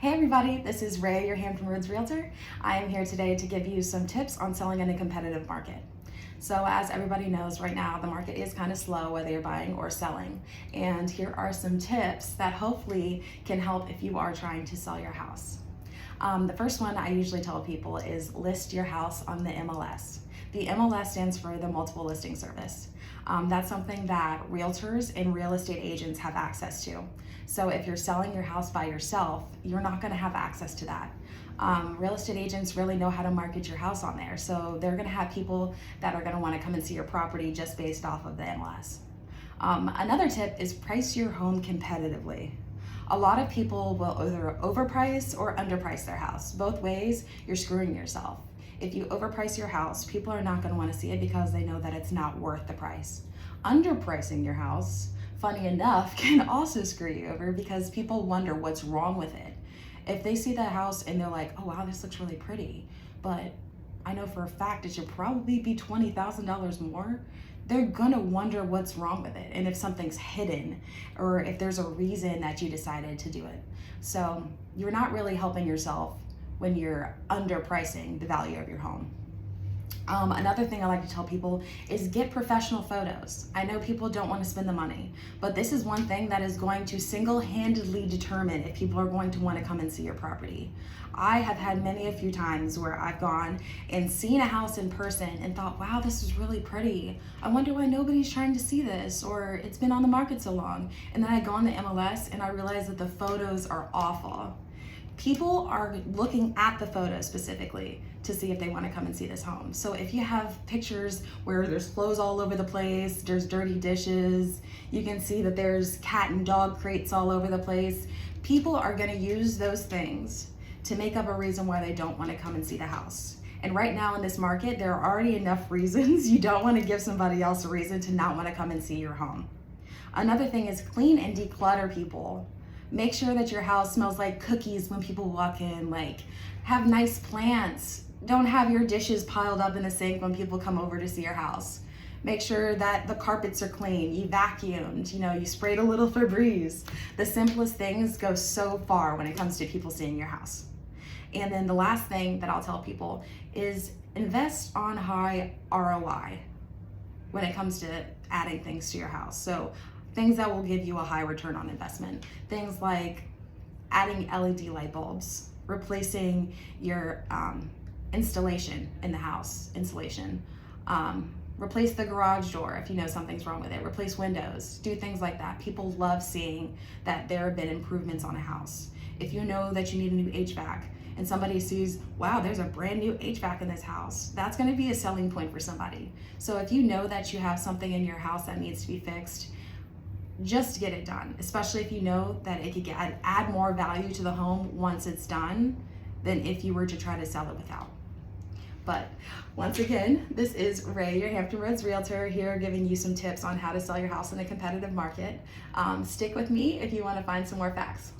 Hey everybody, this is Rhaya, your Hampton Roads Realtor. I am here today to give you some tips on selling in a competitive market. So as everybody knows right now, the market is kind of slow whether you're buying or selling. And here are some tips that hopefully can help if you are trying to sell your house. The first one I usually tell people is list your house on the MLS. The MLS stands for the Multiple Listing Service. That's something that realtors and real estate agents have access to. So if you're selling your house by yourself, you're not going to have access to that. Real estate agents really know how to market your house on there. So they're going to have people that are going to want to come and see your property just based off of the MLS. Another tip is price your home competitively. A lot of people will either overprice or underprice their house. Both ways, you're screwing yourself. If you overprice your house, people are not going to want to see it because they know that it's not worth the price. Underpricing your house, funny enough, can also screw you over because people wonder what's wrong with it. If they see the house and they're like, oh wow, this looks really pretty, but I know for a fact it should probably be $20,000 more, they're gonna wonder what's wrong with it and if something's hidden or if there's a reason that you decided to do it. So you're not really helping yourself when you're underpricing the value of your home. Another thing I like to tell people is get professional photos. I know people don't want to spend the money, but this is one thing that is going to single-handedly determine if people are going to want to come and see your property. I have had many a few times where I've gone and seen a house in person and thought, wow, this is really pretty. I wonder why nobody's trying to see this, or it's been on the market so long. And then I go on the MLS and I realize that the photos are awful. People are looking at the photos specifically to see if they want to come and see this home. So if you have pictures where there's clothes all over the place, there's dirty dishes, you can see that there's cat and dog crates all over the place, people are going to use those things to make up a reason why they don't want to come and see the house. And right now in this market, there are already enough reasons. You don't want to give somebody else a reason to not want to come and see your home. Another thing is clean and declutter, people. Make sure that your house smells like cookies when people walk in, like have nice plants. Don't have your dishes piled up in the sink when people come over to see your house. Make sure that the carpets are clean, you vacuumed, you sprayed a little Febreze. The simplest things go so far when it comes to people seeing your house. And then the last thing that I'll tell people is invest on high ROI when it comes to adding things to your house. So things that will give you a high return on investment. Things like adding LED light bulbs, replacing your installation in the house, replace the garage door if you know something's wrong with it, replace windows, do things like that. People love seeing that there have been improvements on a house. If you know that you need a new HVAC and somebody sees, wow, there's a brand new HVAC in this house, that's gonna be a selling point for somebody. So if you know that you have something in your house that needs to be fixed, just get it done, especially if you know that it could add more value to the home once it's done than if you were to try to sell it without. But once again, this is Ray, your Hampton Roads Realtor, here giving you some tips on how to sell your house in a competitive market. Stick with me if you want to find some more facts.